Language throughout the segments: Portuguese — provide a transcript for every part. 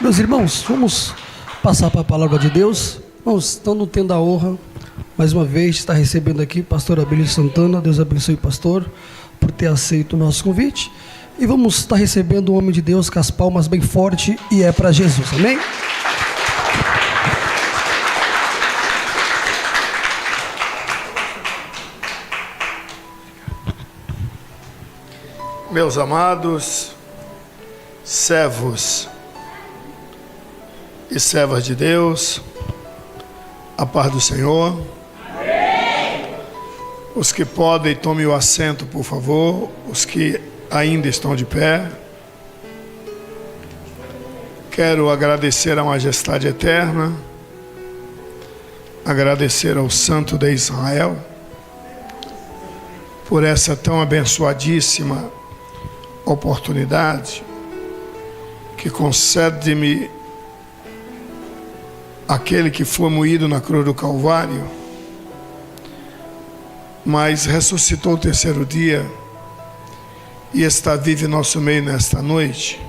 Meus irmãos, vamos passar para a palavra de Deus. Irmãos, estão tendo a honra, mais uma vez, está recebendo aqui pastor Abílio Santana. Deus abençoe o pastor por ter aceito o nosso convite. E vamos estar recebendo um homem de Deus com as palmas bem forte, e é para Jesus, amém? Meus amados servos e servas de Deus, a paz do Senhor. Amém. Os que podem, tomem o assento, por favor. Os que ainda estão de pé. Quero agradecer à Majestade Eterna, agradecer ao Santo de Israel por essa tão abençoadíssima oportunidade que concede-me aquele que foi moído na cruz do Calvário, mas ressuscitou o terceiro dia e está vivo em nosso meio nesta noite.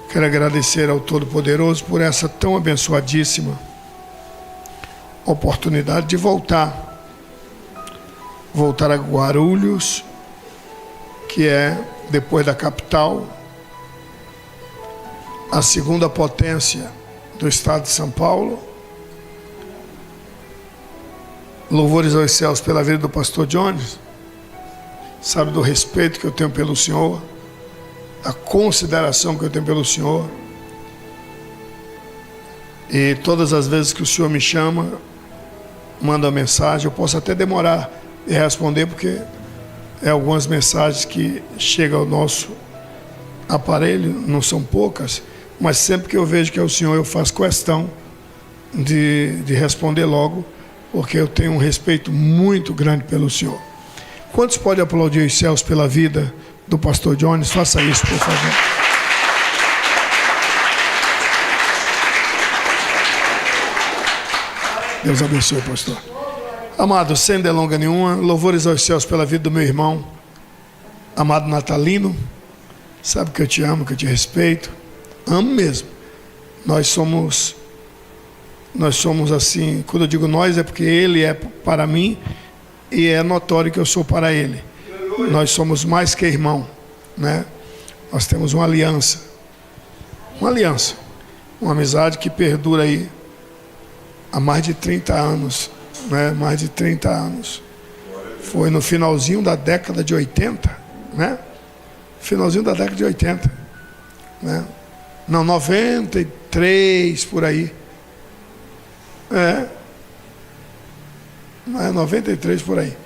Quero agradecer ao Todo-Poderoso por essa tão abençoadíssima oportunidade de voltar a Guarulhos, que é, depois da capital, a segunda potência do estado de São Paulo. Louvores aos céus pela vida do pastor Jones. Sabe do respeito que eu tenho pelo Senhor, a consideração que eu tenho pelo Senhor. E todas as vezes que o Senhor me chama, manda uma mensagem, eu posso até demorar de responder, porque algumas mensagens que chegam ao nosso aparelho, não são poucas, mas sempre que eu vejo que é o Senhor, eu faço questão de responder logo, porque eu tenho um respeito muito grande pelo Senhor. Quantos podem aplaudir os céus pela vida do pastor Jones? Faça isso, por favor. Deus abençoe, pastor. Amado, sem delonga nenhuma, louvores aos céus pela vida do meu irmão, amado Natalino. Sabe que eu te amo, que eu te respeito. Amo mesmo. Nós somos assim, quando eu digo nós, é porque ele é para mim e é notório que eu sou para ele. Nós somos mais que irmão, né? Nós temos uma aliança, uma amizade que perdura aí há mais de 30 anos, né? Mais de 30 anos. Foi no finalzinho da década de 80, né? Finalzinho da década de 80, né? Não, 93 por aí. 93 por aí.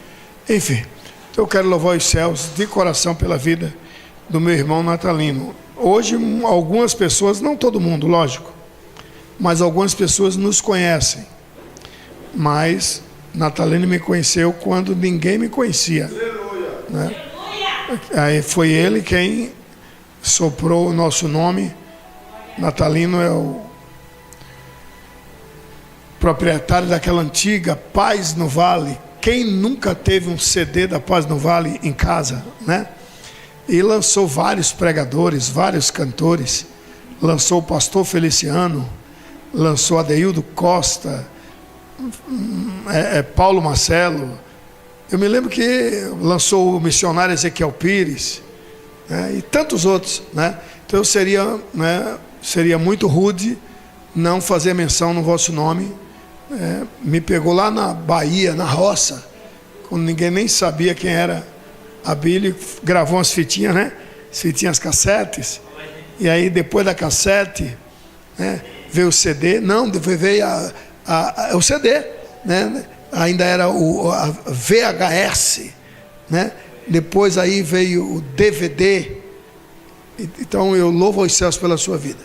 Enfim, então eu quero louvar os céus de coração pela vida do meu irmão Natalino. Hoje algumas pessoas, não todo mundo, lógico, mas algumas pessoas nos conhecem. Mas Natalino me conheceu quando ninguém me conhecia, né? Aí foi ele quem soprou o nosso nome. Natalino é o proprietário daquela antiga Paz no Vale. Quem nunca teve um CD da Paz no Vale em casa, né? E lançou vários pregadores, vários cantores. Lançou o pastor Feliciano, lançou Adeildo Costa, Paulo Marcelo. Eu me lembro que lançou o missionário Ezequiel Pires, né? E tantos outros, né? Então seria muito rude não fazer menção no vosso nome. Me pegou lá na Bahia, na roça, quando ninguém nem sabia quem era Abílio. Gravou umas fitinhas, né? As fitinhas cassetes. E aí depois da cassete, né, veio o CD. Não, depois veio o CD, né? Ainda era a VHS, né? Depois aí veio o DVD. Então eu louvo aos céus pela sua vida.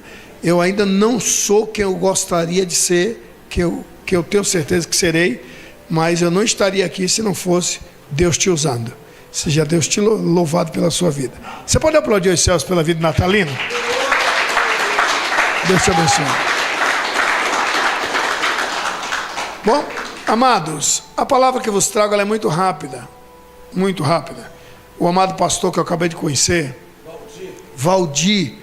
Eu ainda não sou quem eu gostaria de ser, que eu tenho certeza que serei, mas eu não estaria aqui se não fosse Deus te usando. Seja Deus te louvado pela sua vida. Você pode aplaudir os céus pela vida de Natalino? Deus te abençoe. Bom, amados, a palavra que vos trago ela é muito rápida. Muito rápida. O amado pastor que eu acabei de conhecer, Valdir,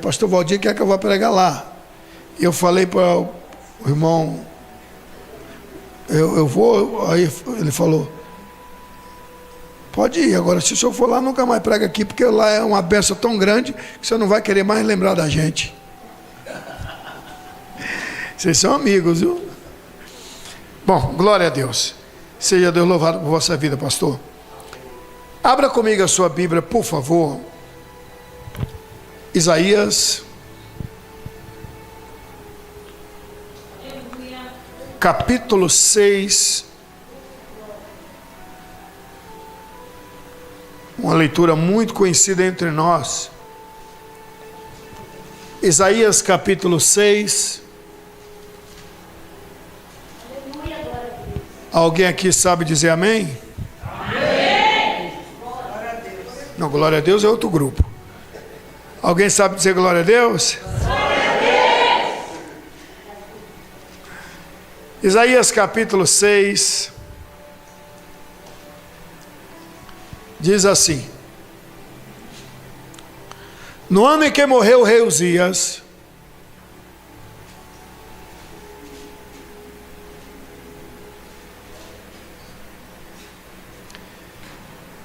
Pastor Valdir quer que eu vá pregar lá. E eu falei para o irmão, eu vou. Aí ele falou, pode ir, agora se o senhor for lá, nunca mais prega aqui, porque lá é uma benção tão grande que você não vai querer mais lembrar da gente. Vocês são amigos, viu? Bom, glória a Deus. Seja Deus louvado por vossa vida, pastor. Abra comigo a sua Bíblia, por favor. Isaías, capítulo 6. Uma leitura muito conhecida entre nós. Isaías, capítulo 6. Alguém aqui sabe dizer amém? Amém! Não, glória a Deus é outro grupo. Alguém sabe dizer glória a Deus? Glória a Deus! Isaías capítulo 6 diz assim: no ano em que morreu o rei Uzias,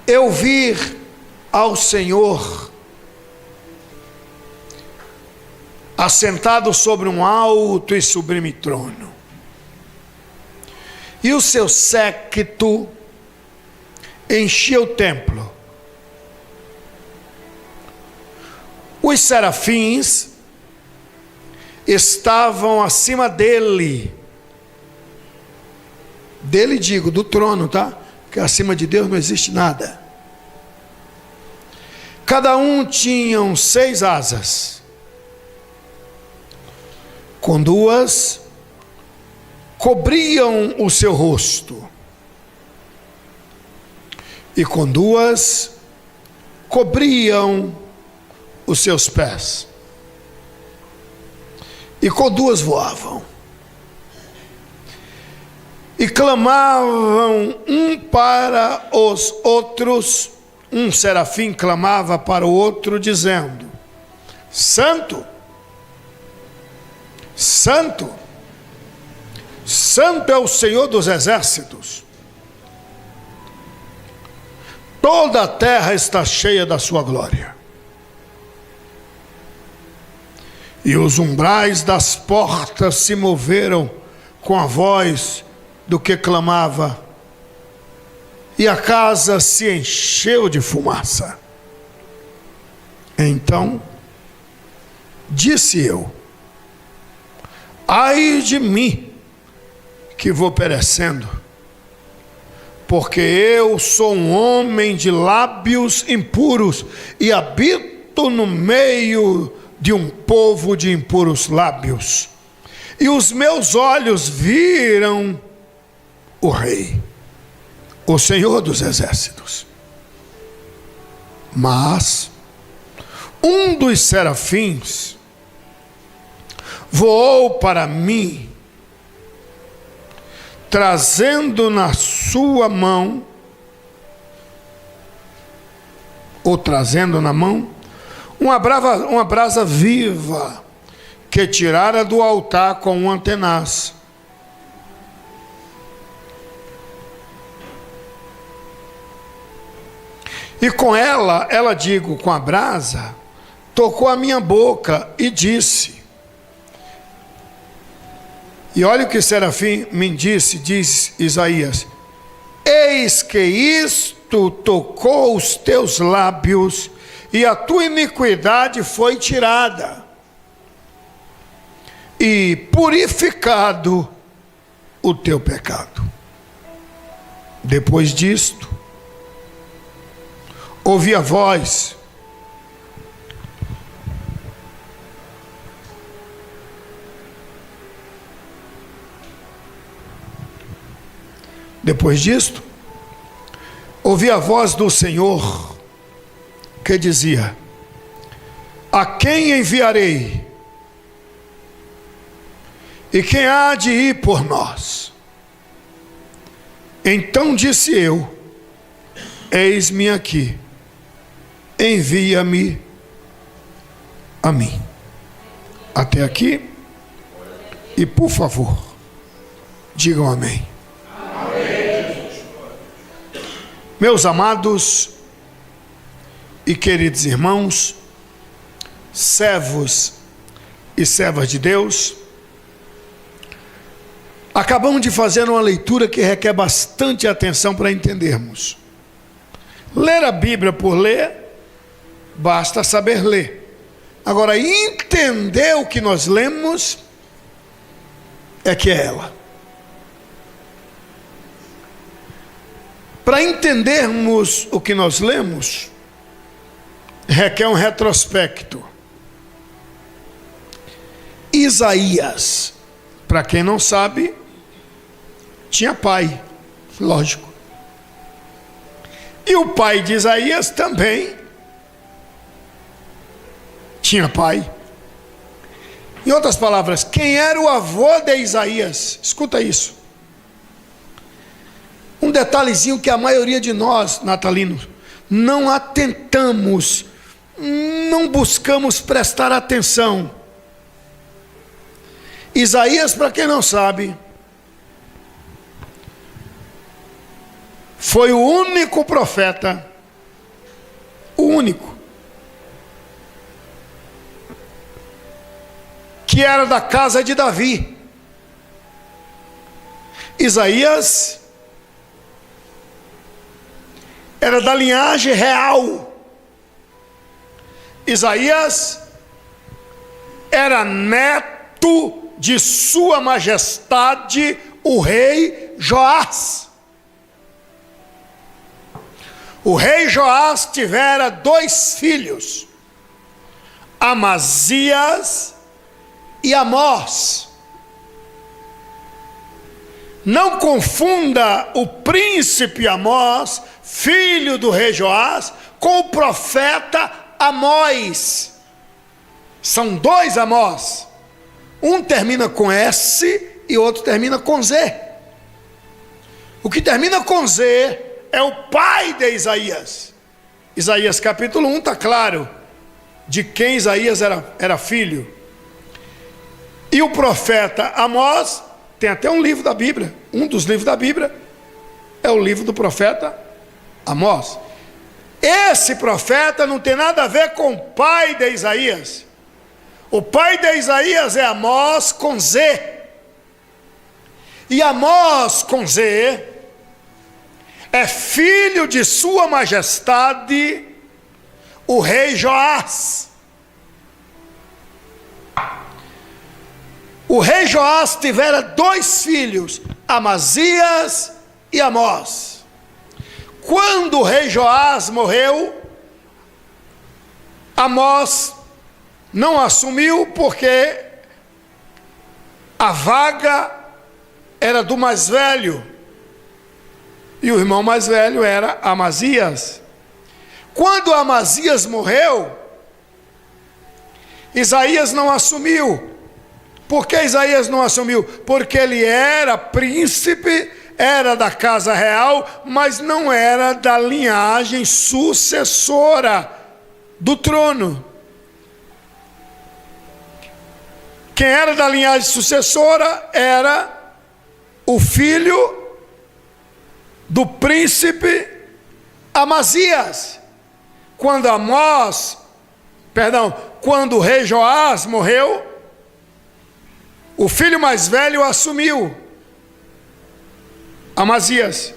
eu vi ao Senhor assentado sobre um alto e sublime trono, e o seu séquito enchia o templo. Os serafins estavam acima dele, digo, do trono, tá? Porque acima de Deus não existe nada. Cada um tinha 6 asas, com 2 cobriam o seu rosto, e com 2 cobriam os seus pés, e com 2 voavam, e clamavam um para os outros. Um serafim clamava para o outro, dizendo: Santo, Santo, Santo é o Senhor dos exércitos, toda a terra está cheia da sua glória. E os umbrais das portas se moveram com a voz do que clamava, e a casa se encheu de fumaça. Então disse eu: ai de mim, que vou perecendo, porque eu sou um homem de lábios impuros, e habito no meio de um povo de impuros lábios, e os meus olhos viram o Rei, o Senhor dos exércitos. Mas um dos serafins voou para mim, trazendo na sua mão, ou trazendo na mão, uma brasa viva, que tirara do altar com um tenaz. E com ela, com a brasa, tocou a minha boca e disse. E olha o que Serafim me disse, diz Isaías: eis que isto tocou os teus lábios, e a tua iniquidade foi tirada, e purificado o teu pecado. Depois disto, ouvi a voz do Senhor que dizia: a quem enviarei? E quem há de ir por nós? Então disse eu: eis-me aqui, envia-me a mim. Até aqui. E por favor, digam amém. Amém. Meus amados e queridos irmãos, servos e servas de Deus, acabamos de fazer uma leitura que requer bastante atenção para entendermos. Ler a Bíblia por ler, basta saber ler. Agora, entender o que nós lemos é que é ela. Para entendermos o que nós lemos, requer um retrospecto. Isaías, para quem não sabe, tinha pai, lógico. E o pai de Isaías também tinha pai. Em outras palavras, quem era o avô de Isaías? Escuta isso. Um detalhezinho que a maioria de nós, natalinos, não atentamos, não buscamos prestar atenção. Isaías, para quem não sabe, foi o único profeta, o único, que era da casa de Davi. Isaías era da linhagem real. Isaías era neto de sua majestade, o rei Joás. O rei Joás tivera 2 filhos, Amazias e Amós. Não confunda o príncipe Amós, filho do rei Joás, com o profeta Amós. São 2 Amós. Um termina com S e outro termina com Z. O que termina com Z é o pai de Isaías. Isaías capítulo 1 está claro de quem Isaías era filho. E o profeta Amós, tem até um livro da Bíblia, um dos livros da Bíblia é o livro do profeta Amós. Esse profeta não tem nada a ver com o pai de Isaías. O pai de Isaías é Amós com Z. E Amós com Z é filho de sua majestade, o rei Joás. O rei Joás tivera 2 filhos, Amazias e Amós. Quando o rei Joás morreu, Amós não assumiu porque a vaga era do mais velho. E o irmão mais velho era Amazias. Quando Amazias morreu, Isaías não assumiu. Por que Isaías não assumiu? Porque ele era príncipe, era da casa real, mas não era da linhagem sucessora do trono. Quem era da linhagem sucessora era o filho do príncipe Amazias. Quando o rei Joás morreu, o filho mais velho assumiu, Amazias.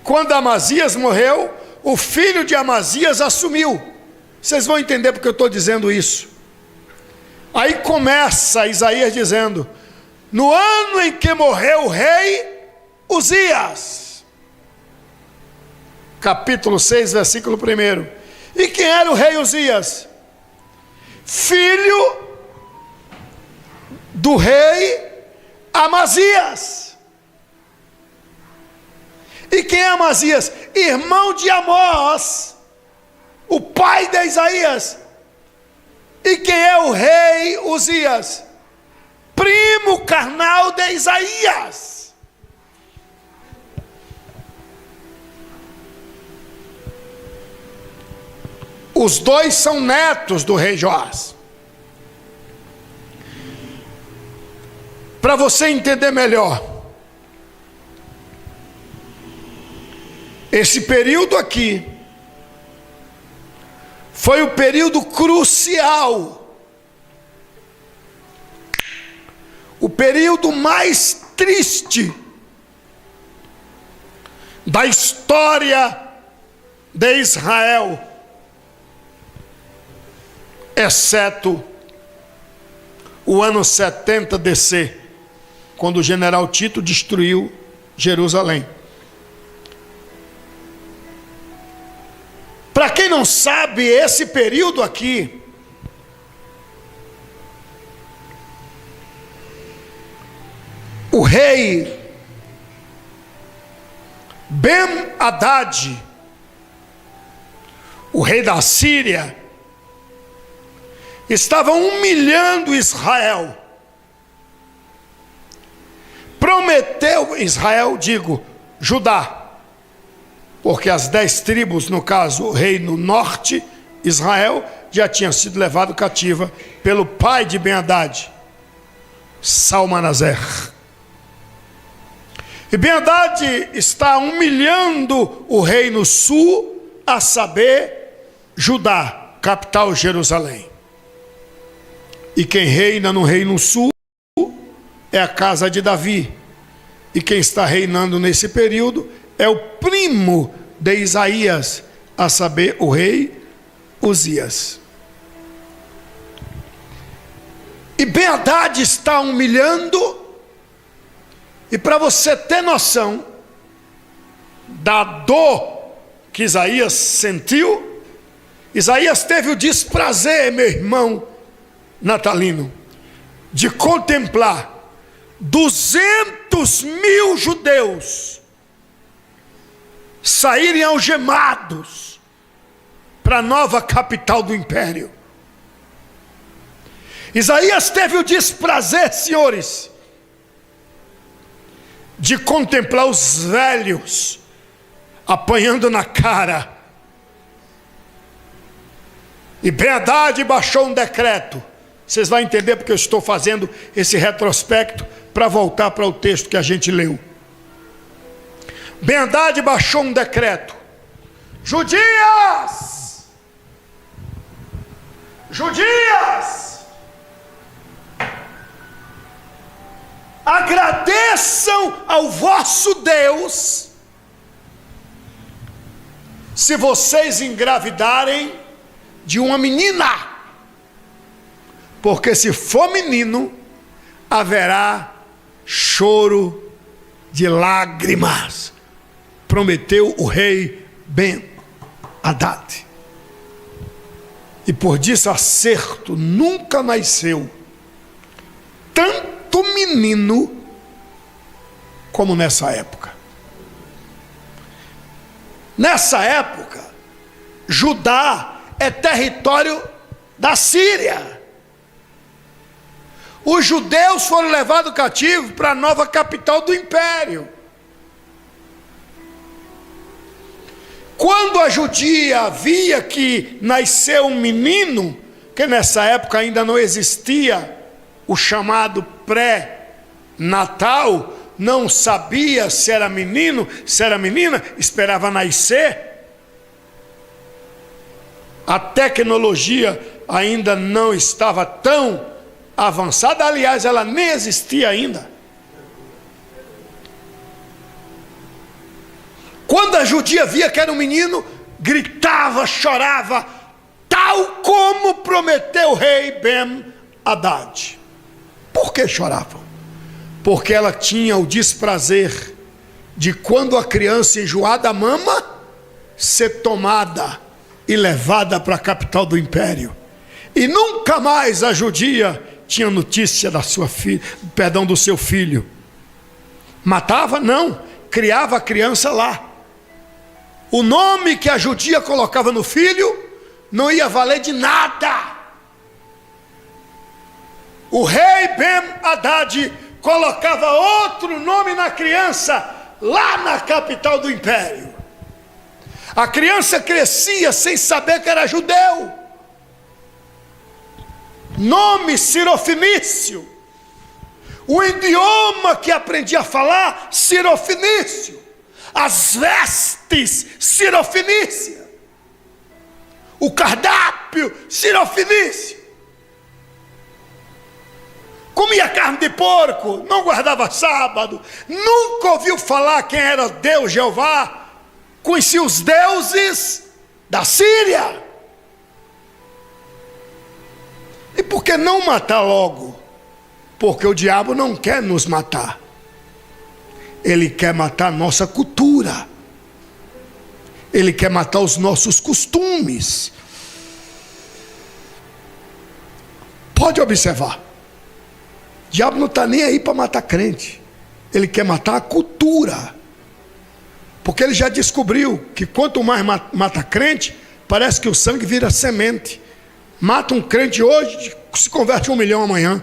Quando Amazias morreu, o filho de Amazias assumiu. Vocês vão entender porque eu estou dizendo isso. Aí começa Isaías dizendo: no ano em que morreu o rei Uzias, capítulo 6, versículo 1. E quem era o rei Uzias? Filho do rei Amazias. E quem é Amazias? Irmão de Amós, o pai de Isaías. E quem é o rei Uzias? Primo carnal de Isaías. Os 2 são netos do rei Joás. para você entender melhor. Esse período aqui foi o período crucial, o período mais triste da história de Israel, exceto o ano 70 DC, quando o general Tito destruiu Jerusalém. Para quem não sabe, esse período aqui o rei Ben-Hadad, o rei da Síria, estava humilhando Israel. Prometeu Israel, Judá, porque as 10 tribos, no caso o reino norte, Israel, já tinha sido levado cativa pelo pai de Ben-Hadad, Salmanaser. E Ben-Hadad está humilhando o reino sul, a saber, Judá, capital Jerusalém. E quem reina no reino sul é a casa de Davi. E quem está reinando nesse período é o primo de Isaías, a saber, o rei Uzias. E Ben-Hadad está humilhando, e para você ter noção da dor que Isaías sentiu, Isaías teve o desprazer, meu irmão natalino, de contemplar 200.000 judeus saírem algemados para a nova capital do império. Isaías teve o desprazer, senhores, de contemplar os velhos apanhando na cara. E Ben-Hadad baixou um decreto. Vocês vão entender porque eu estou fazendo esse retrospecto para voltar para o texto que a gente leu. Ben-Hadad baixou um decreto: Judias, agradeçam ao vosso Deus se vocês engravidarem de uma menina, porque se for menino, haverá choro de lágrimas. Prometeu o rei Ben-Hadad. E por desacerto nunca nasceu tanto menino como nessa época. Nessa época, Judá é território da Síria. Os judeus foram levados cativos para a nova capital do império. Quando a judia via que nasceu um menino, que nessa época ainda não existia o chamado pré-natal, não sabia se era menino, se era menina, esperava nascer. A tecnologia ainda não estava tão avançada, aliás, ela nem existia ainda. Quando a judia via que era um menino, gritava, chorava, tal como prometeu o rei Ben-Hadad. Por que choravam? Porque ela tinha o desprazer de, quando a criança enjoada mama, ser tomada e levada para a capital do império. E nunca mais a judia tinha notícia da sua filha, perdão, do seu filho. Matava? Não, criava a criança lá. O nome que a judia colocava no filho não ia valer de nada. O rei Ben-Hadad colocava outro nome na criança lá na capital do império. A criança crescia sem saber que era judeu. Nome cirofenício. O idioma que aprendi a falar, cirofenício. As vestes, cirofenícia. O cardápio, cirofenício. Comia carne de porco, não guardava sábado, nunca ouviu falar quem era Deus, Jeová. Conhecia os deuses da Síria. E por que não matar logo? Porque o diabo não quer nos matar. Ele quer matar a nossa cultura. Ele quer matar os nossos costumes. Pode observar. O diabo não está nem aí para matar crente. Ele quer matar a cultura. Porque ele já descobriu que quanto mais mata crente, parece que o sangue vira semente. Mata um crente hoje, se converte em 1 milhão amanhã.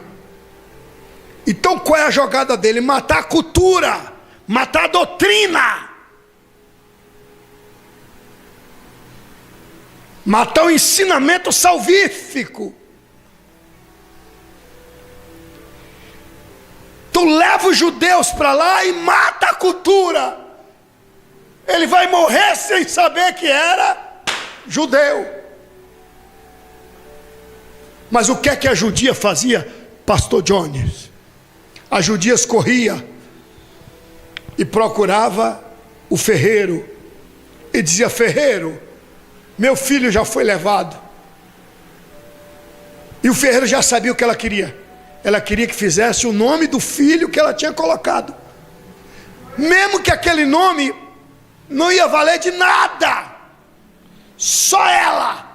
Então qual é a jogada dele? Matar a cultura, matar a doutrina, matar o ensinamento salvífico. Tu leva os judeus para lá e mata a cultura. Ele vai morrer sem saber que era judeu. Mas o que é que a judia fazia, pastor Jones? As judias corria e procurava o ferreiro e dizia: ferreiro, meu filho já foi levado. E o ferreiro já sabia o que ela queria. Ela queria que fizesse o nome do filho que ela tinha colocado, mesmo que aquele nome não ia valer de nada. Só ela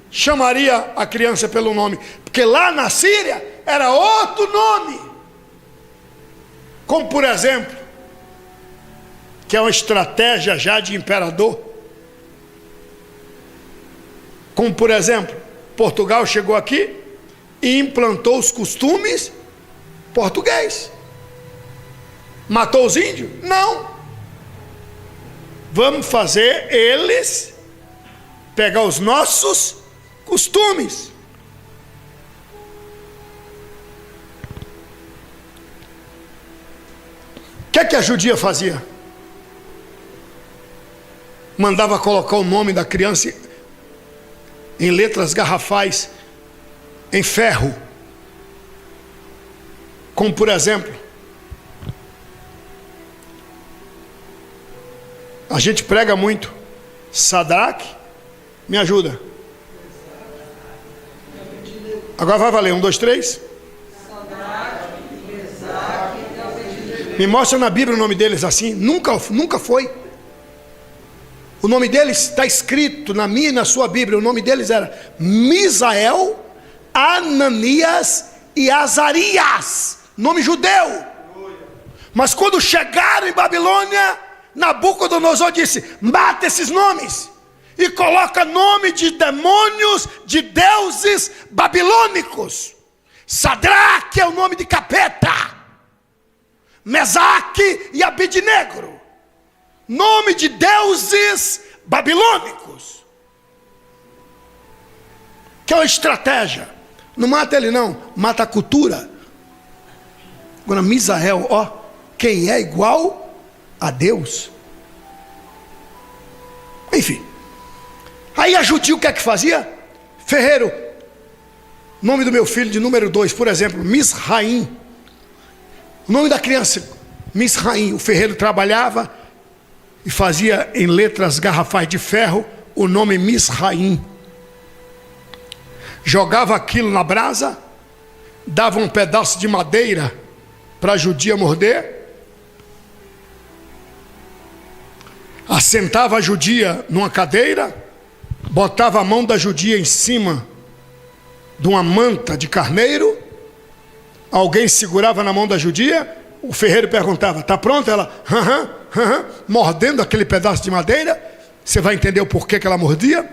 chamaria a criança pelo nome, porque lá na Síria era outro nome. Como por exemplo, que é uma estratégia já de imperador. Como por exemplo, Portugal chegou aqui e implantou os costumes português. Matou os índios? Não. Vamos fazer eles pegar os nossos costumes. O que é que a judia fazia? Mandava colocar o nome da criança em letras garrafais, em ferro. Como por exemplo, a gente prega muito Sadraque, me ajuda. Agora vai valer, 1, 2, 3. Me mostra na Bíblia o nome deles assim. Nunca foi. O nome deles está escrito na minha e na sua Bíblia. O nome deles era Misael, Ananias e Azarias. Nome judeu. Mas quando chegaram em Babilônia, Nabucodonosor disse: mata esses nomes e coloca nome de demônios, de deuses babilônicos. Sadraque é o nome de capeta. Mesaque e Abednego, nome de deuses babilônicos. Que é uma estratégia. Não mata ele não, mata a cultura. Agora Misael, ó, quem é igual a Deus? Enfim. Aí a judia o que é que fazia? Ferreiro, nome do meu filho de número 2, por exemplo, Misraim. O nome da criança, Misraim. O ferreiro trabalhava e fazia em letras garrafais de ferro o nome Misraim. Jogava aquilo na brasa, dava um pedaço de madeira para a judia morder, assentava a judia numa cadeira, botava a mão da judia em cima de uma manta de carneiro, alguém segurava na mão da judia, o ferreiro perguntava: está pronta? Ela, mordendo aquele pedaço de madeira. Você vai entender o porquê que ela mordia.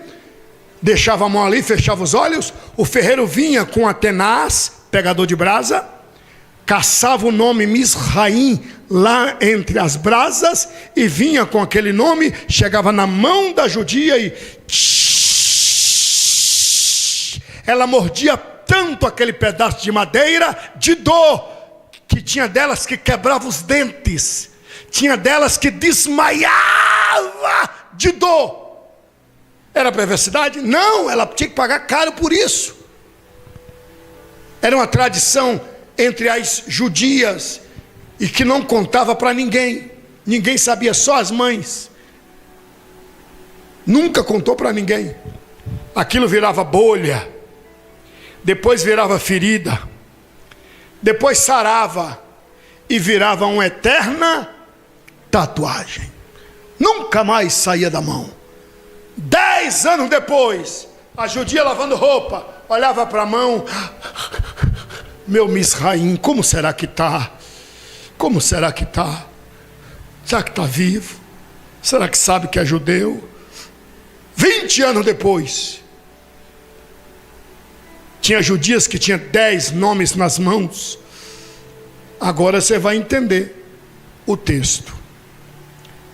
Deixava a mão ali, fechava os olhos. O ferreiro vinha com a tenaz, pegador de brasa, caçava o nome Misraim lá entre as brasas e vinha com aquele nome, chegava na mão da judia e ela mordia tanto aquele pedaço de madeira de dor que tinha delas que quebrava os dentes, tinha delas que desmaiava de dor. Era perversidade? Não, ela tinha que pagar caro por isso. Era uma tradição entre as judias e que não contava para ninguém. Ninguém sabia, só as mães. Nunca contou para ninguém. Aquilo virava bolha, depois virava ferida, depois sarava e virava uma eterna tatuagem. Nunca mais saía da mão. 10 anos depois, a judia lavando roupa, olhava para a mão: meu Misraim, como será que está? Como será que está? Será que está vivo? Será que sabe que é judeu? 20 anos depois, tinha judias que tinham 10 nomes nas mãos. Agora você vai entender o texto.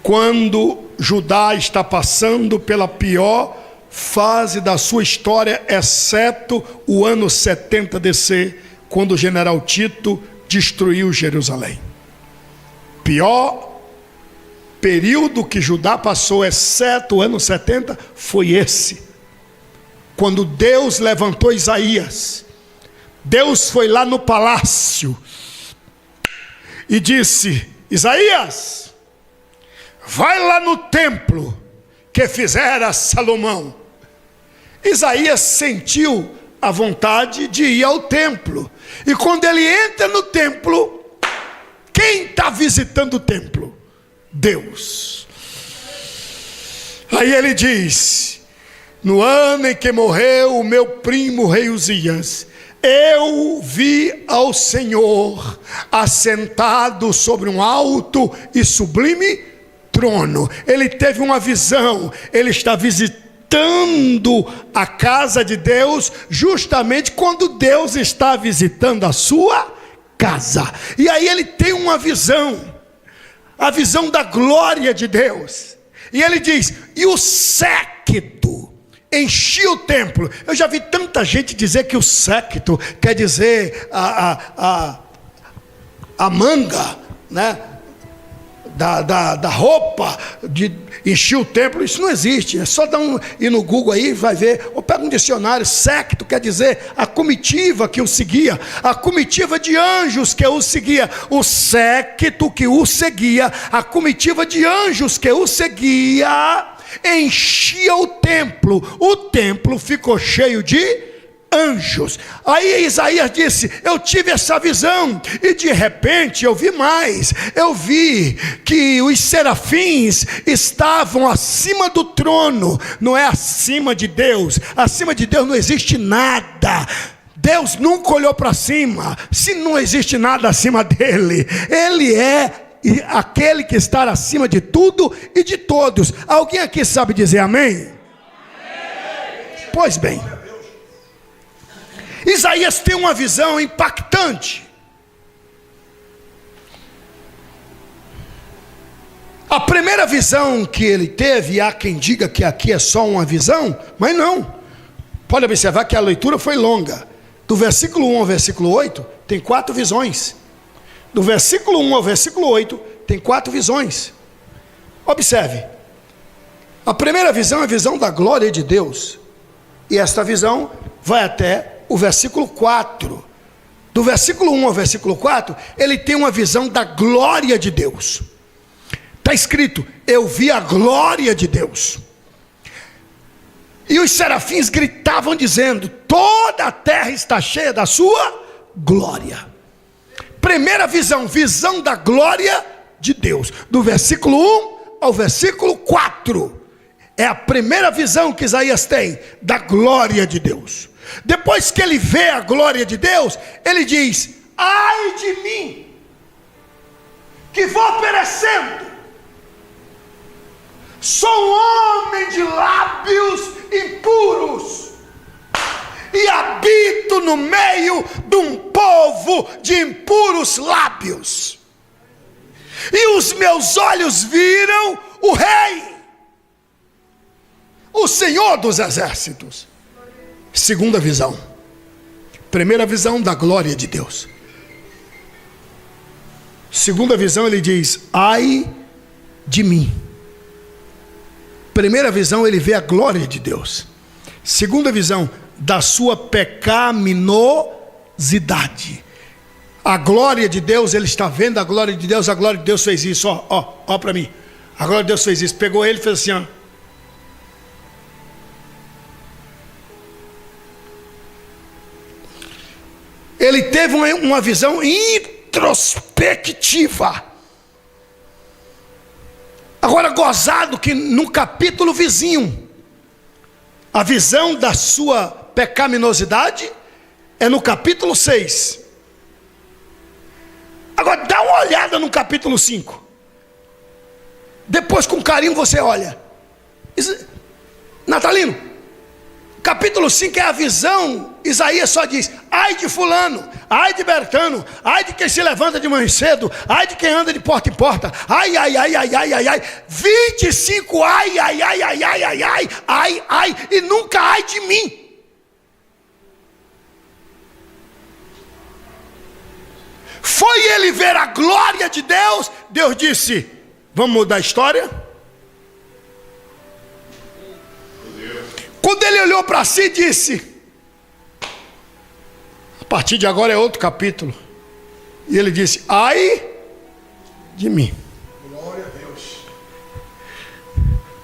Quando Judá está passando pela pior fase da sua história, exceto o ano 70 DC, quando o general Tito destruiu Jerusalém. Pior período que Judá passou, exceto o ano 70, foi esse. Quando Deus levantou Isaías, Deus foi lá no palácio e disse: Isaías, vai lá no templo que fizera Salomão. Isaías sentiu a vontade de ir ao templo. E quando ele entra no templo, quem está visitando o templo? Deus. Aí ele diz: no ano em que morreu o meu primo rei Uzias, eu vi ao Senhor assentado sobre um alto e sublime trono. Ele teve uma visão. Ele está visitando a casa de Deus justamente quando Deus está visitando a sua casa. E aí ele tem uma visão, a visão da glória de Deus. E ele diz: e o séquito enchia o templo. Eu já vi tanta gente dizer que o séquito quer dizer a manga, né? Da roupa, de encher o templo. Isso não existe. É só ir no Google aí, vai ver, ou pega um dicionário. Séquito quer dizer a comitiva que o seguia, a comitiva de anjos que o seguia, o séquito que o seguia, a comitiva de anjos que o seguia, enchia o templo ficou cheio de anjos. Aí Isaías disse: eu tive essa visão, e de repente eu vi mais. Eu vi que os serafins estavam acima do trono. Não é acima de Deus. Acima de Deus não existe nada. Deus nunca olhou para cima. Se não existe nada acima dele, ele é aquele que está acima de tudo e de todos. Alguém aqui sabe dizer amém? Pois bem, Isaías tem uma visão impactante. A primeira visão que ele teve, há quem diga que aqui é só uma visão, mas não. Pode observar que a leitura foi longa. Do versículo 1 ao versículo 8, tem 4 visões. Do versículo 1 ao versículo 8, tem 4 visões. Observe. A primeira visão é a visão da glória de Deus. E esta visão vai até o versículo 4. Do versículo 1 ao versículo 4, ele tem uma visão da glória de Deus. Está escrito: eu vi a glória de Deus. E os serafins gritavam dizendo: toda a terra está cheia da sua glória. Primeira visão, visão da glória de Deus. Do versículo 1 ao versículo 4. É a primeira visão que Isaías tem da glória de Deus. Depois que ele vê a glória de Deus, ele diz: ai de mim, que vou perecendo. Sou um homem de lábios impuros, e habito no meio de um povo de impuros lábios. E os meus olhos viram o Rei, o Senhor dos exércitos. Segunda visão. Primeira visão da glória de Deus. Segunda visão, ele diz: ai de mim. Primeira visão, ele vê a glória de Deus. Segunda visão, da sua pecaminosidade. A glória de Deus, ele está vendo a glória de Deus. A glória de Deus fez isso, ó para mim. A glória de Deus fez isso, pegou ele e fez assim, ó. Ele teve uma visão introspectiva. Agora, gozado que no capítulo vizinho, a visão da sua pecaminosidade é no capítulo 6. Agora, dá uma olhada no capítulo 5. Depois, com carinho, você olha. Natalino, capítulo 5 é a visão. Isaías só diz: ai de fulano, ai de Bertano, ai de quem se levanta de manhã cedo, ai de quem anda de porta em porta, ai, 25 ai, e nunca ai de mim. Foi ele ver a glória de Deus, Deus disse: vamos mudar a história? Quando ele olhou para si, disse: a partir de agora é outro capítulo. E ele disse: ai de mim. Glória a Deus.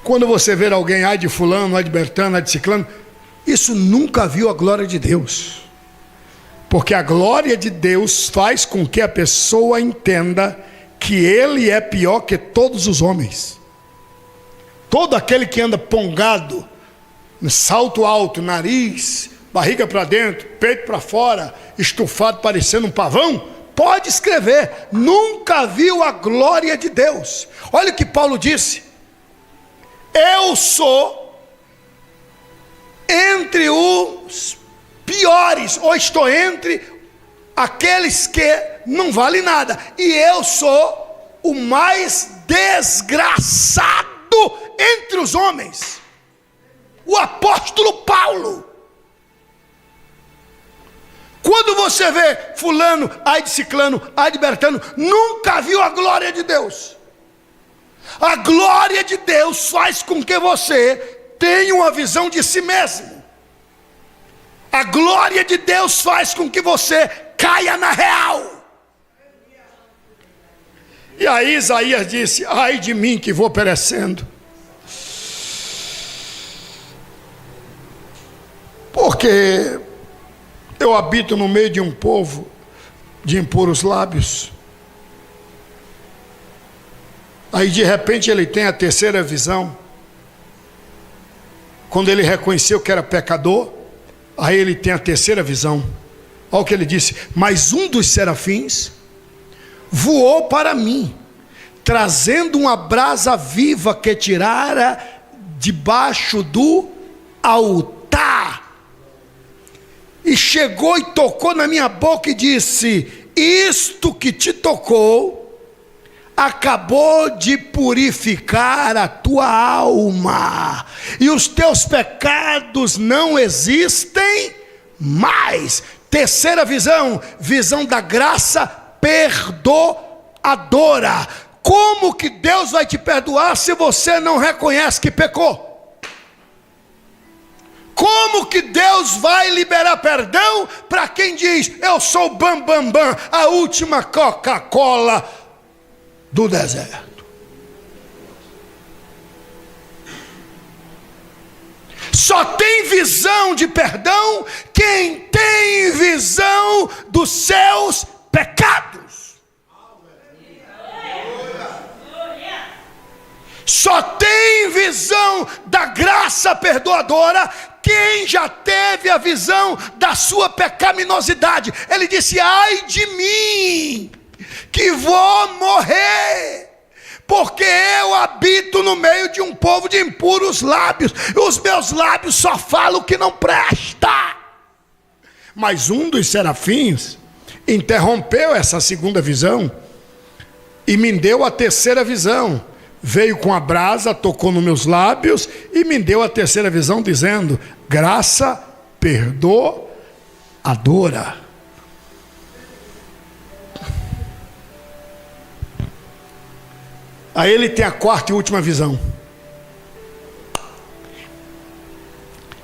Quando você ver alguém, ai de fulano, ai de Bertano, ai de ciclano, isso nunca viu a glória de Deus. Porque a glória de Deus faz com que a pessoa entenda que ele é pior que todos os homens. Todo aquele que anda pongado, salto alto, nariz, barriga para dentro, peito para fora, estufado parecendo um pavão, pode escrever: nunca viu a glória de Deus. Olha o que Paulo disse: eu sou entre os piores, ou estou entre aqueles que não valem nada, e eu sou o mais desgraçado entre os homens. O apóstolo Paulo. Quando você vê fulano, ai de ciclano, ai de Bertano, nunca viu a glória de Deus. A glória de Deus faz com que você tenha uma visão de si mesmo. A glória de Deus faz com que você caia na real. E aí Isaías disse: ai de mim que vou perecendo. Porque eu habito no meio de um povo de impuros lábios. Aí de repente ele tem a terceira visão. Quando ele reconheceu que era pecador, aí ele tem a terceira visão. Olha o que ele disse: mas um dos serafins voou para mim, trazendo uma brasa viva que tirara debaixo do altar. E chegou e tocou na minha boca e disse: isto que te tocou acabou de purificar a tua alma, e os teus pecados não existem mais. Terceira visão, visão da graça perdoadora. Como que Deus vai te perdoar se você não reconhece que pecou? Como que Deus vai liberar perdão para quem diz: eu sou bam, bam, bam, a última Coca-Cola do deserto? Só tem visão de perdão quem tem visão dos seus pecados. Só tem visão da graça perdoadora quem já teve a visão da sua pecaminosidade. Ele disse: ai de mim, que vou morrer, porque eu habito no meio de um povo de impuros lábios, os meus lábios só falam o que não presta. Mas um dos serafins interrompeu essa segunda visão e me deu a terceira visão. Veio com a brasa, tocou nos meus lábios e me deu a terceira visão, dizendo: graça perdoadora. Aí ele tem a quarta e última visão.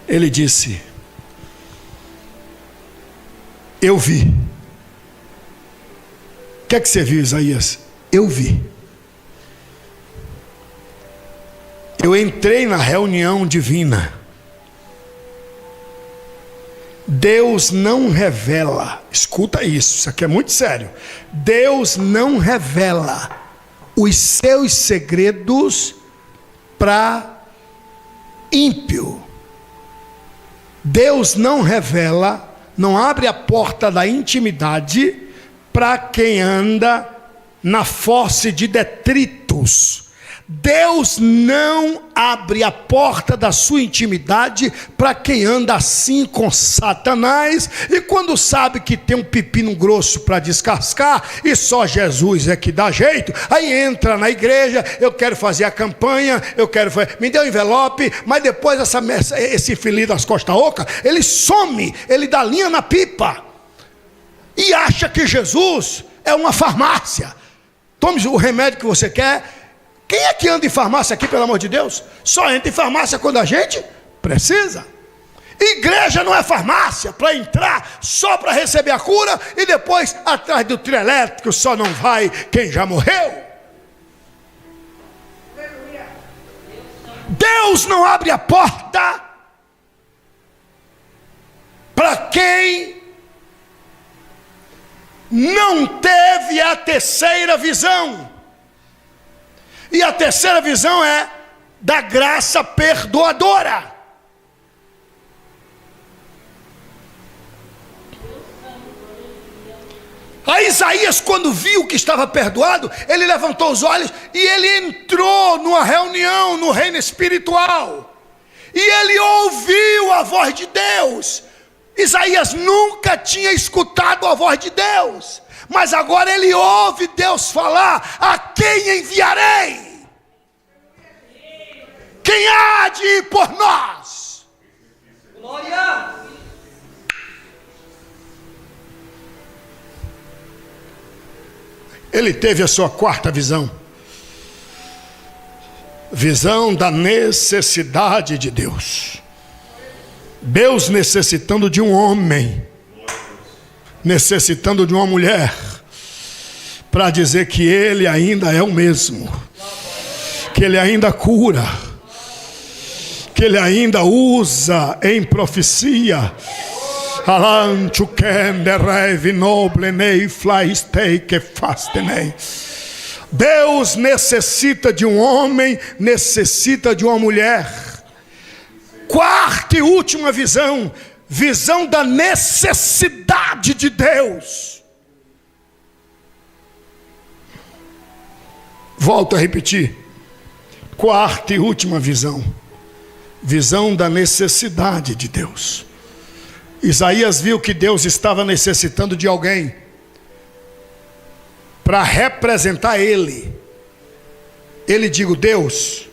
Ele disse: eu vi. O que é que você viu, Isaías? Eu vi. Eu entrei na reunião divina. Deus não revela, escuta isso aqui é muito sério. Deus não revela os seus segredos para ímpio. Deus não revela, não abre a porta da intimidade para quem anda na fosse de detritos. Deus não abre a porta da sua intimidade para quem anda assim com Satanás, e quando sabe que tem um pepino grosso para descascar, e só Jesus é que dá jeito, aí entra na igreja, eu quero fazer a campanha, me dê um envelope, mas depois esse filho das costas ocas, ele some, ele dá linha na pipa, e acha que Jesus é uma farmácia. Tome o remédio que você quer. Quem é que anda em farmácia aqui, pelo amor de Deus? Só entra em farmácia quando a gente precisa. Igreja não é farmácia para entrar só para receber a cura e depois atrás do trio elétrico só não vai quem já morreu. Deus não abre a porta para quem não teve a terceira visão. E a terceira visão é da graça perdoadora. Aí Isaías, quando viu que estava perdoado, ele levantou os olhos e ele entrou numa reunião no reino espiritual. E ele ouviu a voz de Deus. Isaías nunca tinha escutado a voz de Deus, mas agora ele ouve Deus falar: a quem enviarei? Quem há de ir por nós? Glória! Ele teve a sua quarta visão. Visão da necessidade de Deus. Deus necessitando de um homem, necessitando de uma mulher, para dizer que Ele ainda é o mesmo, que Ele ainda cura, que Ele ainda usa em profecia. Deus necessita de um homem, necessita de uma mulher. Quarta e última visão, visão da necessidade de Deus. Volto a repetir. Quarta e última visão, visão da necessidade de Deus. Isaías viu que Deus estava necessitando de alguém para representar Ele. Ele digo, Deus,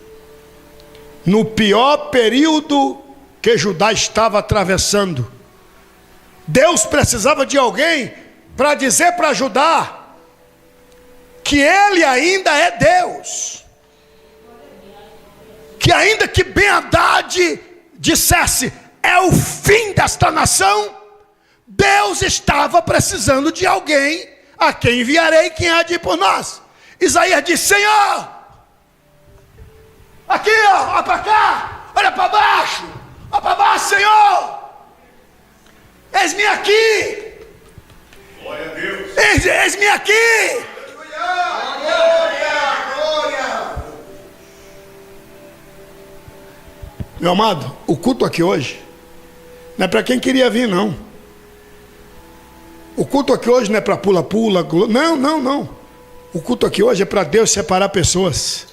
no pior período que Judá estava atravessando, Deus precisava de alguém para dizer para Judá que Ele ainda é Deus, que ainda que Ben-Hadad dissesse é o fim desta nação, Deus estava precisando de alguém a quem enviarei, quem há de ir por nós. Isaías disse, Senhor, aqui ó, olha para cá, olha para baixo, Senhor, eis-me aqui, glória a Deus, eis-me aqui, glória. Meu amado, o culto aqui hoje não é para quem queria vir, não. O culto aqui hoje não é para pula-pula, não. O culto aqui hoje é para Deus separar pessoas.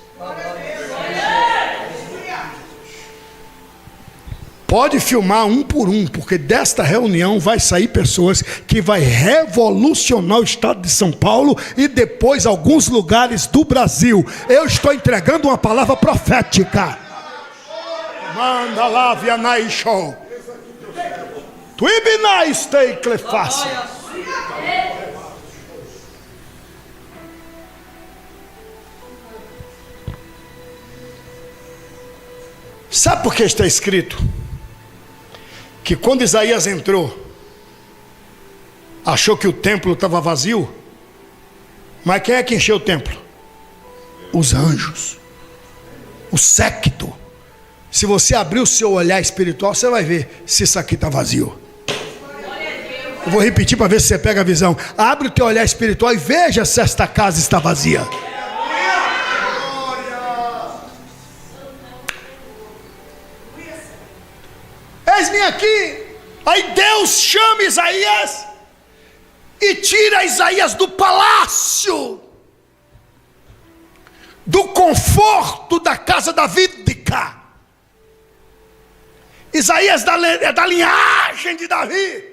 Pode filmar um por um, porque desta reunião vai sair pessoas que vai revolucionar o estado de São Paulo e depois alguns lugares do Brasil. Eu estou entregando uma palavra profética. Manda lá, Vianai Show. Tu ibinai stei cleface. Sabe por que está escrito? Que quando Isaías entrou, achou que o templo estava vazio. Mas quem é que encheu o templo? Os anjos, o séquito. Se você abrir o seu olhar espiritual, você vai ver se isso aqui está vazio. Eu vou repetir para ver se você pega a visão. Abre o teu olhar espiritual e veja se esta casa está vazia. Eis-me aqui. Aí Deus chama Isaías e tira Isaías do palácio, do conforto da casa davídica. Isaías é da linhagem de Davi.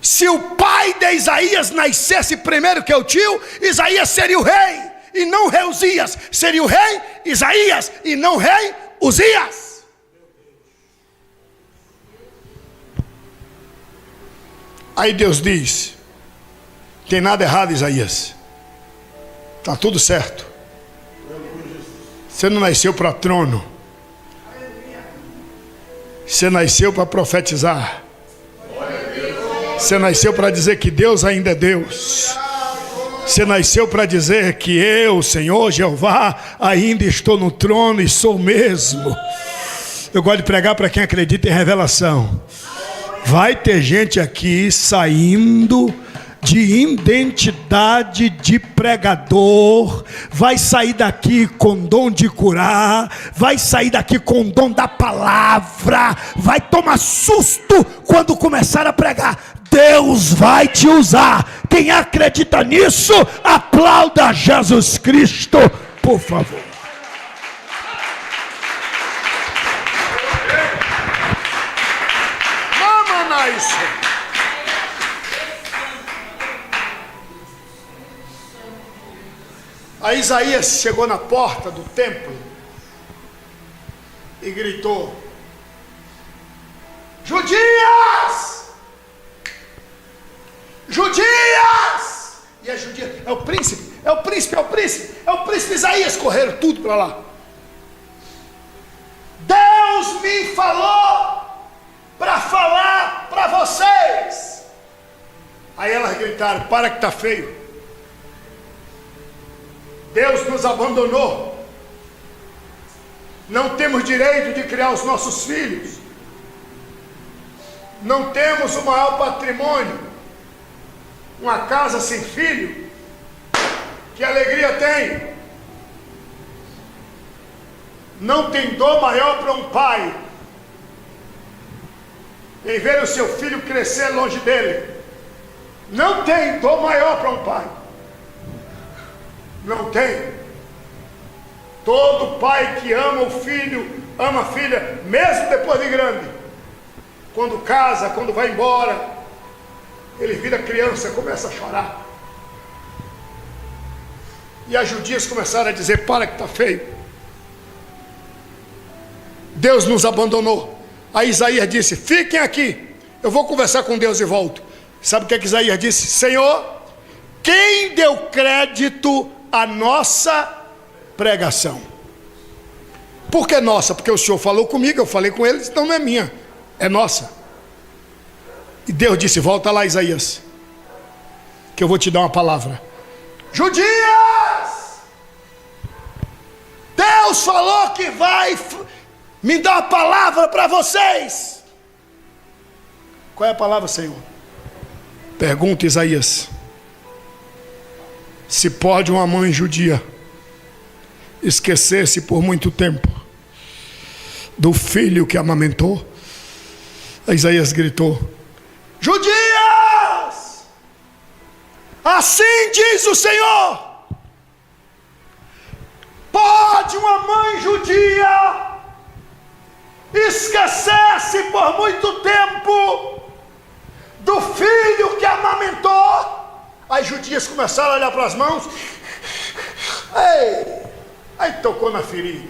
Se o pai de Isaías nascesse primeiro que o tio, Isaías seria o rei, e não rei Uzias. Seria o rei Isaías, e não rei Uzias. Aí Deus diz: tem nada errado, Isaías, está tudo certo. Você não nasceu para trono, você nasceu para profetizar. Você nasceu para dizer que Deus ainda é Deus. Você nasceu para dizer que eu, Senhor Jeová, ainda estou no trono e sou mesmo. Eu gosto de pregar para quem acredita em revelação. Vai ter gente aqui saindo de identidade de pregador, vai sair daqui com dom de curar, vai sair daqui com dom da palavra, vai tomar susto quando começar a pregar. Deus vai te usar. Quem acredita nisso, aplauda Jesus Cristo, por favor. Isso. Aí Isaías chegou na porta do templo e gritou: Judias! Judias! E a judia, é o príncipe, é o príncipe, é o príncipe, é o príncipe Isaías, correram tudo para lá. Deus me falou para falar para vocês. Aí elas gritaram: para que está feio. Deus nos abandonou. Não temos direito de criar os nossos filhos. Não temos o maior patrimônio, uma casa sem filho. Que alegria tem. Não tem dor maior para um pai em ver o seu filho crescer longe dele. Não tem dor maior para um pai. Não tem. Todo pai que ama o filho, ama a filha, mesmo depois de grande, quando casa, quando vai embora, ele vira criança, começa a chorar. E as judias começaram a dizer: para que está feio. Deus nos abandonou. Aí Isaías disse: fiquem aqui, eu vou conversar com Deus e volto. Sabe o que Isaías disse? Senhor, quem deu crédito à nossa pregação? Por que nossa? Porque o Senhor falou comigo, eu falei com ele, então não é minha, é nossa. E Deus disse: volta lá, Isaías, que eu vou te dar uma palavra. Judias! Deus falou que vai me dar uma palavra para vocês. Qual é a palavra, Senhor? Pergunta Isaías: se pode uma mãe judia esquecer-se por muito tempo do filho que amamentou? Isaías gritou: Judias! Assim diz o Senhor: pode uma mãe judia esquecer-se por muito tempo do filho que amamentou? As judias começaram a olhar para as mãos. Ei, aí tocou na ferida.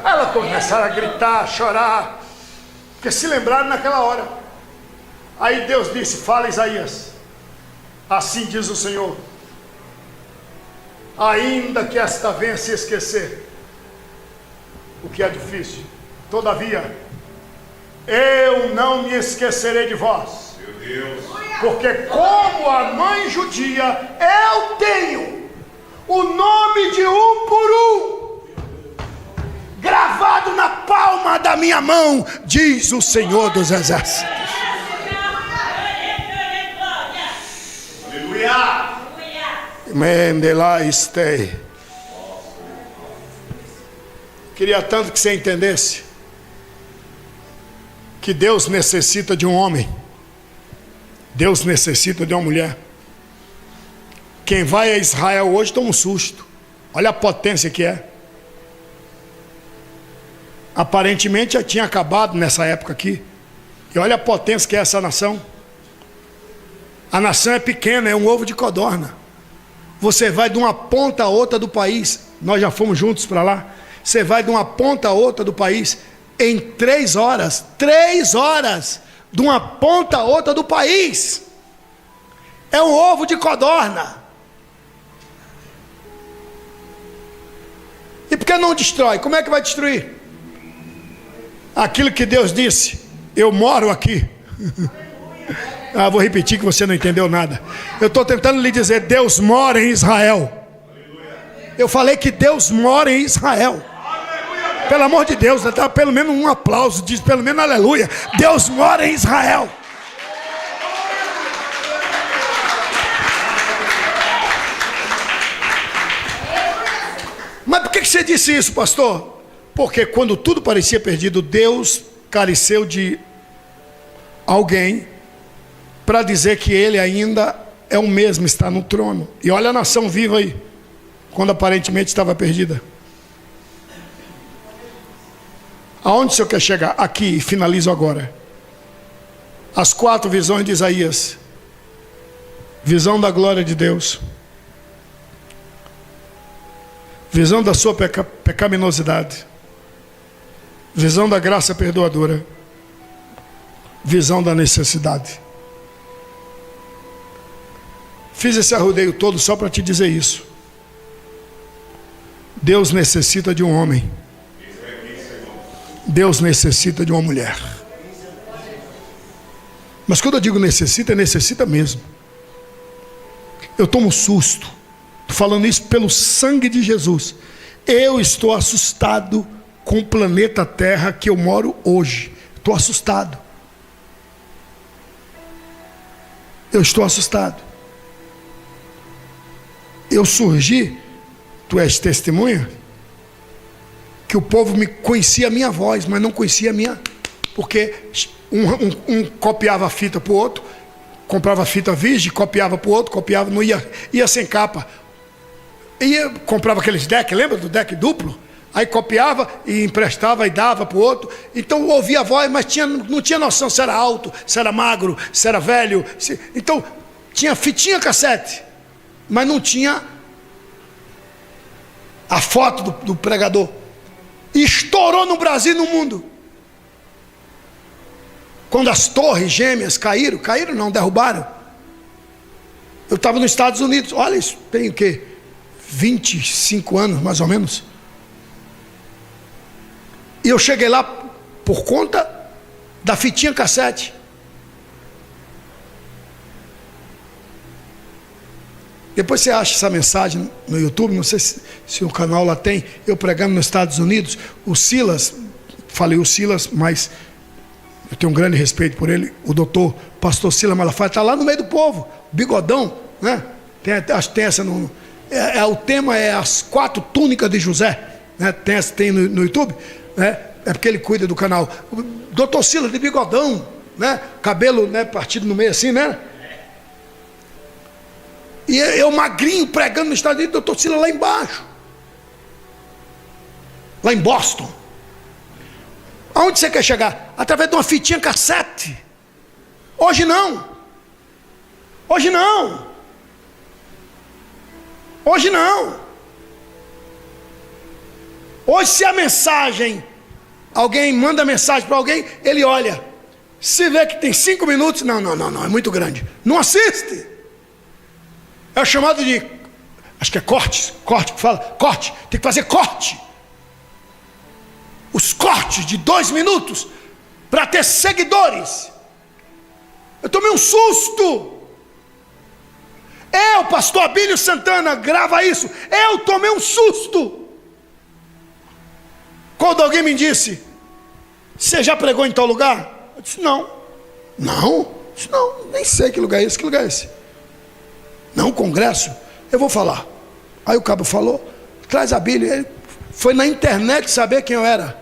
Elas começaram a gritar, a chorar, porque se lembraram naquela hora. Aí Deus disse: fala, Isaías, assim diz o Senhor: ainda que esta venha se esquecer, o que é difícil. Todavia, eu não me esquecerei de vós. Meu Deus. Porque como a mãe judia, eu tenho o nome de um por um gravado na palma da minha mão, diz o Senhor dos Exércitos. Aleluia. Mendela estei. Queria tanto que você entendesse que Deus necessita de um homem, Deus necessita de uma mulher. Quem vai a Israel hoje toma um susto. Olha a potência que é. Aparentemente já tinha acabado nessa época aqui. E olha a potência que é essa nação. A nação é pequena, é um ovo de codorna. Você vai de uma ponta a outra do país. Nós já fomos juntos para lá. Você vai de uma ponta a outra do país em 3 horas. 3 horas de uma ponta a outra do país. É um ovo de codorna. E por que não destrói? Como é que vai destruir? Aquilo que Deus disse: eu moro aqui. Vou repetir que você não entendeu nada. Eu estou tentando lhe dizer: Deus mora em Israel. Eu falei que Deus mora em Israel. Pelo amor de Deus, dá pelo menos um aplauso, diz pelo menos aleluia. Deus mora em Israel. Mas por que você disse isso, pastor? Porque quando tudo parecia perdido, Deus careceu de alguém para dizer que Ele ainda é o mesmo, está no trono. E olha a nação viva aí, quando aparentemente estava perdida. Aonde o Senhor quer chegar? Aqui, e finalizo agora. As 4 visões de Isaías. Visão da glória de Deus. Visão da sua pecaminosidade. Visão da graça perdoadora. Visão da necessidade. Fiz esse arrodeio todo só para te dizer isso. Deus necessita de um homem. Deus necessita de uma mulher. Mas quando eu digo necessita, necessita mesmo. Eu tomo susto. Estou falando isso pelo sangue de Jesus. Eu estou assustado com o planeta Terra que eu moro hoje. Estou assustado. Eu estou assustado. Eu surgi, tu és testemunha, que o povo me conhecia a minha voz, mas não conhecia a minha, porque um copiava a fita para o outro, comprava fita virgem, copiava para o outro, copiava, não ia sem capa. Comprava aqueles decks, lembra do deck duplo? Aí copiava e emprestava e dava para o outro. Então ouvia a voz, mas não tinha noção se era alto, se era magro, se era velho. Então tinha fitinha cassete, mas não tinha a foto do pregador. E estourou no Brasil e no mundo. Quando as torres gêmeas caíram não, derrubaram. Eu estava nos Estados Unidos, olha isso, tem o quê? 25 anos mais ou menos. E eu cheguei lá por conta da fitinha cassete. Depois você acha essa mensagem no YouTube, não sei se o canal lá tem, eu pregando nos Estados Unidos. O Silas, falei o Silas, mas eu tenho um grande respeito por ele, o doutor pastor Silas Malafaia, está lá no meio do povo, bigodão, né? Acho que tem essa no... o tema é as 4 túnicas de José, né? Tem no YouTube, né? É porque ele cuida do canal. O doutor Silas de bigodão, né? Cabelo, né, partido no meio assim, né? E eu magrinho pregando no Estados Unidos, doutor Silas lá embaixo, lá em Boston. Aonde você quer chegar? Através de uma fitinha cassete. Hoje não. Hoje não. Hoje não. Hoje, se a mensagem, alguém manda mensagem para alguém, ele olha, se vê que tem 5 minutos, não, é muito grande, não assiste. É o chamado de, acho que é corte que fala, corte, tem que fazer corte. corte de 2 minutos para ter seguidores. Eu tomei um susto. Eu, pastor Abílio Santana, grava isso. Eu tomei um susto quando alguém me disse: você já pregou em tal lugar? Eu disse: não. Não? Eu disse: não, nem sei que lugar é esse. Que lugar é esse? Não, congresso? Eu vou falar. Aí o cabo falou: traz Abílio. Ele foi na internet saber quem eu era.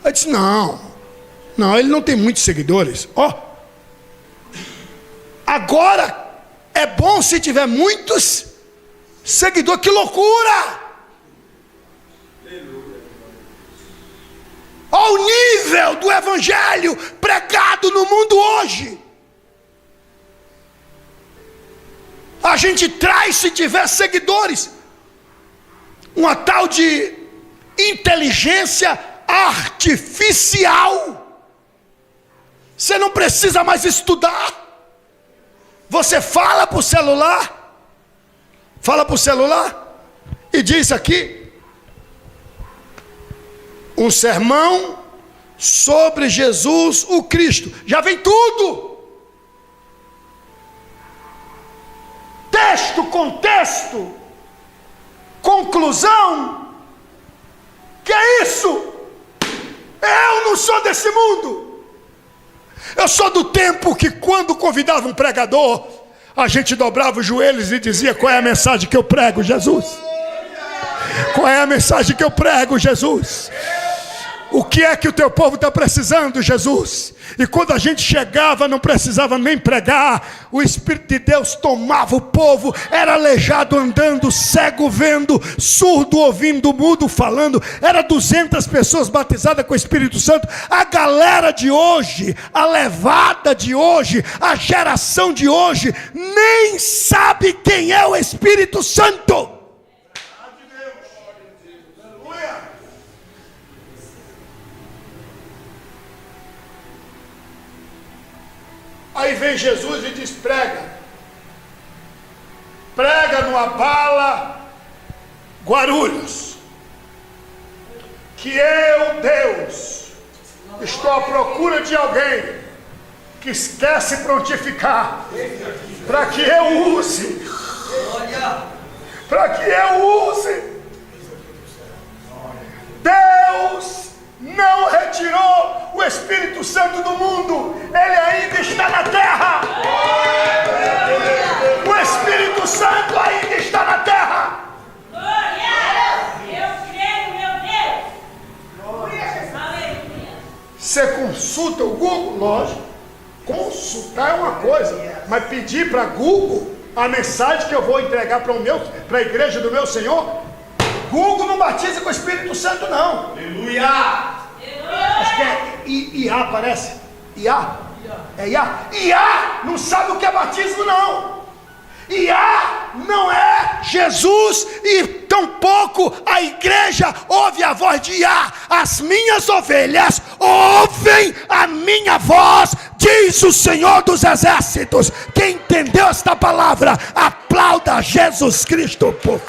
Eu disse: não, ele não tem muitos seguidores. Agora é bom se tiver muitos seguidores. Que loucura! Olha o nível do evangelho pregado no mundo hoje. A gente traz se tiver seguidores. Uma tal de inteligência artificial. Você não precisa mais estudar. Você fala para o celular. E diz aqui: um sermão sobre Jesus o Cristo. Já vem tudo. Texto, contexto, conclusão. Que é isso? Eu não sou desse mundo. Eu sou do tempo que, quando convidava um pregador, a gente dobrava os joelhos e dizia: qual é a mensagem que eu prego, Jesus? Qual é a mensagem que eu prego, Jesus? O que é que o teu povo está precisando, Jesus? E quando a gente chegava, não precisava nem pregar. O Espírito de Deus tomava o povo. Era aleijado andando, cego vendo, surdo ouvindo, mudo falando. Era 200 pessoas batizadas com o Espírito Santo. A galera de hoje, a levada de hoje, a geração de hoje, nem sabe quem é o Espírito Santo. Aí vem Jesus e diz: prega numa bala, Guarulhos, que eu, Deus, estou à procura de alguém que quer se prontificar, para que eu use, Deus não retirou o Espírito Santo do mundo. Ele ainda está na terra. O Espírito Santo ainda está na terra. Eu creio, meu Deus. Você consulta o Google? Lógico. Consultar é uma coisa, mas pedir para Google a mensagem que eu vou entregar para a igreja do meu Senhor, Google não batiza com o Espírito Santo, não. Aleluia! Acho que é IA, parece. IA? É IA? IA não sabe o que é batismo, não. IA não é Jesus, e tampouco a igreja ouve a voz de IA. As minhas ovelhas ouvem a minha voz, diz o Senhor dos Exércitos. Quem entendeu esta palavra, aplauda Jesus Cristo, povo.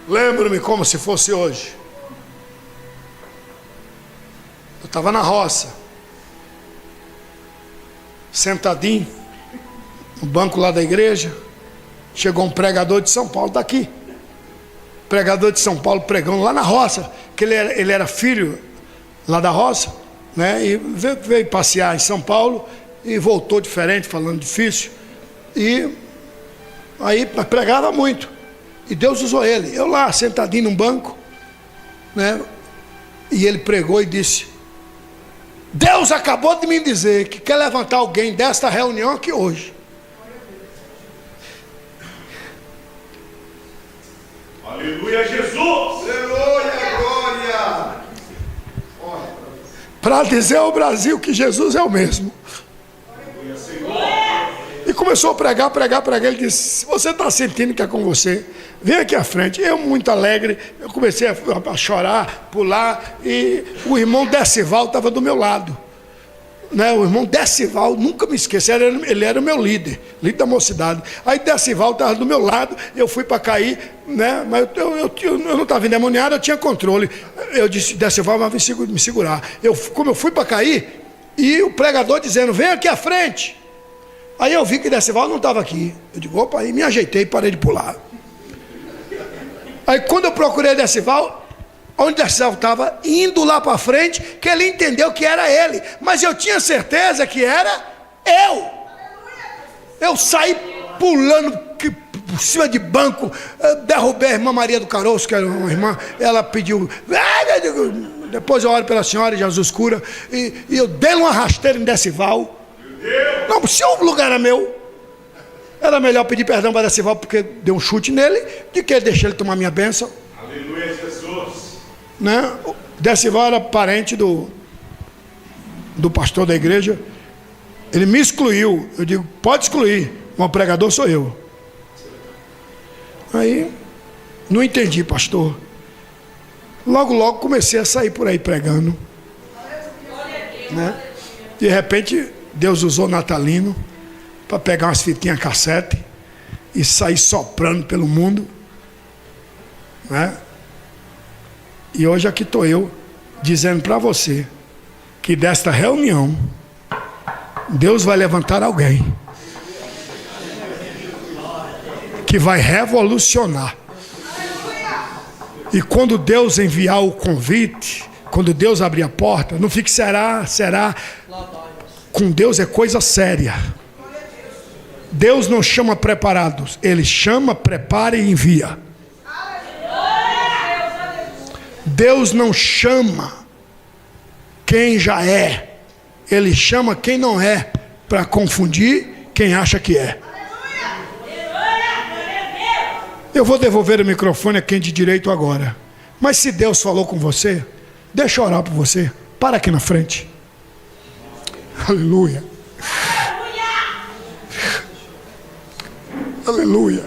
Lembro-me como se fosse hoje. Eu estava na roça, sentadinho no banco lá da igreja. Chegou um pregador de São Paulo daqui. Pregador de São Paulo pregando lá na roça, que ele era filho lá da roça, né? E veio passear em São Paulo e voltou diferente, falando difícil. E aí pregava muito. E Deus usou ele. Eu lá, sentadinho num banco, né? E ele pregou e disse: Deus acabou de me dizer que quer levantar alguém desta reunião aqui hoje. Aleluia, Jesus! Aleluia, glória! Para dizer ao Brasil que Jesus é o mesmo. Aleluia, Senhor! E começou a pregar. Ele disse: se você está sentindo que é com você, vem aqui à frente. Eu, muito alegre, eu comecei a chorar, pular. E o irmão Decival estava do meu lado. né, o irmão Decival, nunca me esqueço, ele era o meu líder da mocidade. Aí Decival estava do meu lado, eu fui para cair, né, mas eu não estava endemoniado, eu tinha controle. Eu disse, Decival vai me segurar. Como eu fui para cair, e o pregador dizendo, vem aqui à frente. Aí eu vi que Decival não estava aqui. Eu digo, opa, aí me ajeitei e parei de pular. Aí quando eu procurei Decival, onde Decival estava, indo lá para frente, que ele entendeu que era ele. Mas eu tinha certeza que era eu. Eu saí pulando por cima de banco, derrubei a irmã Maria do Caroço, que era uma irmã, ela pediu, depois eu oro pela senhora, Jesus cura, e eu dei uma rasteira em Decival. Não, se o lugar era meu, era melhor pedir perdão para Decival, porque deu um chute nele, de que deixei ele tomar minha bênção. Aleluia, Jesus. Né? Decival era parente do pastor da igreja. Ele me excluiu. Eu digo, pode excluir, mas o pregador sou eu. Aí, não entendi, pastor. Logo comecei a sair por aí pregando, né? De repente Deus usou Natalino para pegar umas fitinhas cassete e sair soprando pelo mundo, né? E hoje aqui estou eu dizendo para você que desta reunião Deus vai levantar alguém que vai revolucionar. E quando Deus enviar o convite, quando Deus abrir a porta, não fique será. Com Deus é coisa séria. Deus não chama preparados, Ele chama, prepara e envia. Deus não chama quem já é, Ele chama quem não é, para confundir quem acha que é. Eu vou devolver o microfone a quem de direito agora. Mas se Deus falou com você, deixa eu orar por você. Para aqui na frente. Aleluia. Aleluia.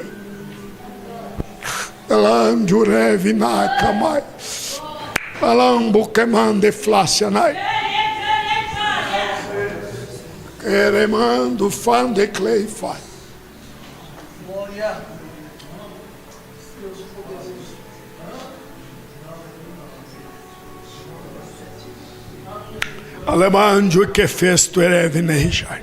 Alanjurevi na kamai. Alambo kemande flasyanai. Queremando fan de clay fai. Alemanjo que festo erevinejai.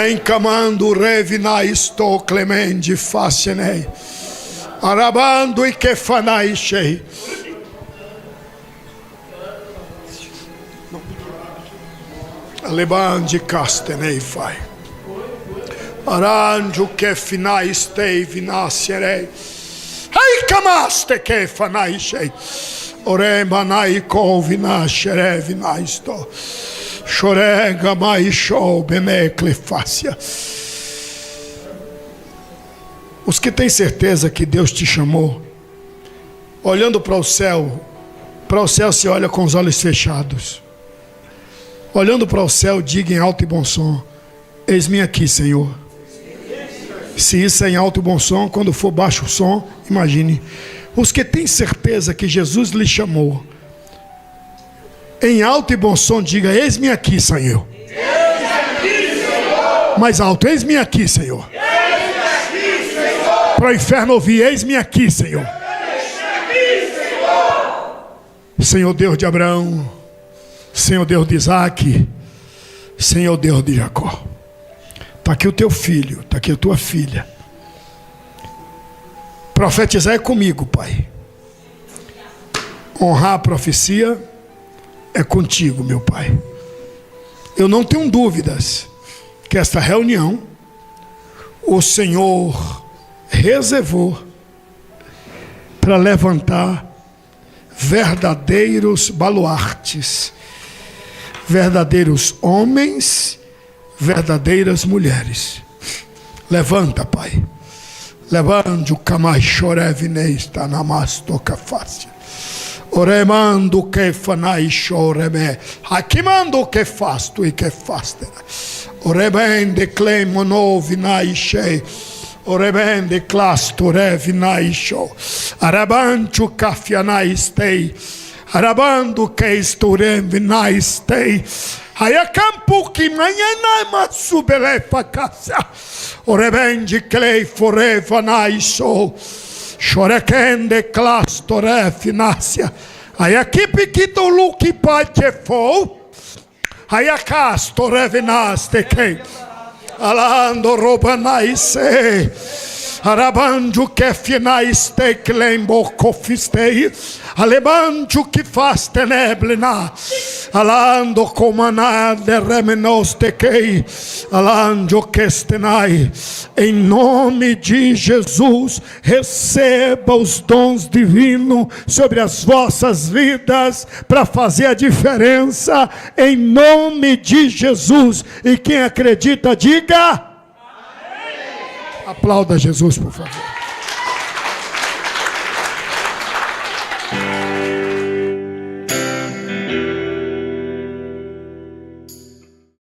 Encamando revina isto clemente facenei. Arabando e que fanai shei. Alebandi castenei fai. Aranjo que finai stei vinascerei. Ei camaste que fanai shei. Oremanai kovina xerevina isto. Chorega mai show beneclefácia. Os que têm certeza que Deus te chamou, olhando para o céu se olha com os olhos fechados. Olhando para o céu, diga em alto e bom som: eis-me aqui, Senhor. Se isso é em alto e bom som, quando for baixo o som, imagine. Os que têm certeza que Jesus lhe chamou, em alto e bom som, diga: eis-me aqui, Senhor. Eis-me aqui, Senhor. Mais alto: eis-me aqui, Senhor. Eis-me aqui, Senhor. Para o inferno ouvir: eis-me aqui, Senhor. Eis-me aqui, Senhor. Senhor Deus de Abraão, Senhor Deus de Isaac, Senhor Deus de Jacó. Está aqui o teu filho, está aqui a tua filha. Profetizar é comigo, Pai. Honrar a profecia é contigo, meu Pai. Eu não tenho dúvidas que esta reunião o Senhor reservou para levantar verdadeiros baluartes, verdadeiros homens, verdadeiras mulheres. Levanta, Pai. Levante o camai chorevine está na mastoca fácil. Oremando que fanai choreme. Hakimando que fasto e que fastera. Orebende clemono vinai shei. Orebende clasto revinai show. Arabancho cafianai stei. Arabando que esturem vinaistei. Aí campo que manhã mais subelefa casa. Orebende clay forever naiso. Chorekende clastore finácia. Aí aqui piquito luki pode for. Aí a castore vinaste que. Alando robanaise. Arabanjo que finaiste clembo cofistei. Alebanjo que faz teneblina. Alando comanade remenoste que. Alanjo que estenai. Em nome de Jesus, receba os dons divinos sobre as vossas vidas para fazer a diferença. Em nome de Jesus. E quem acredita, diga. Aplauda Jesus, por favor.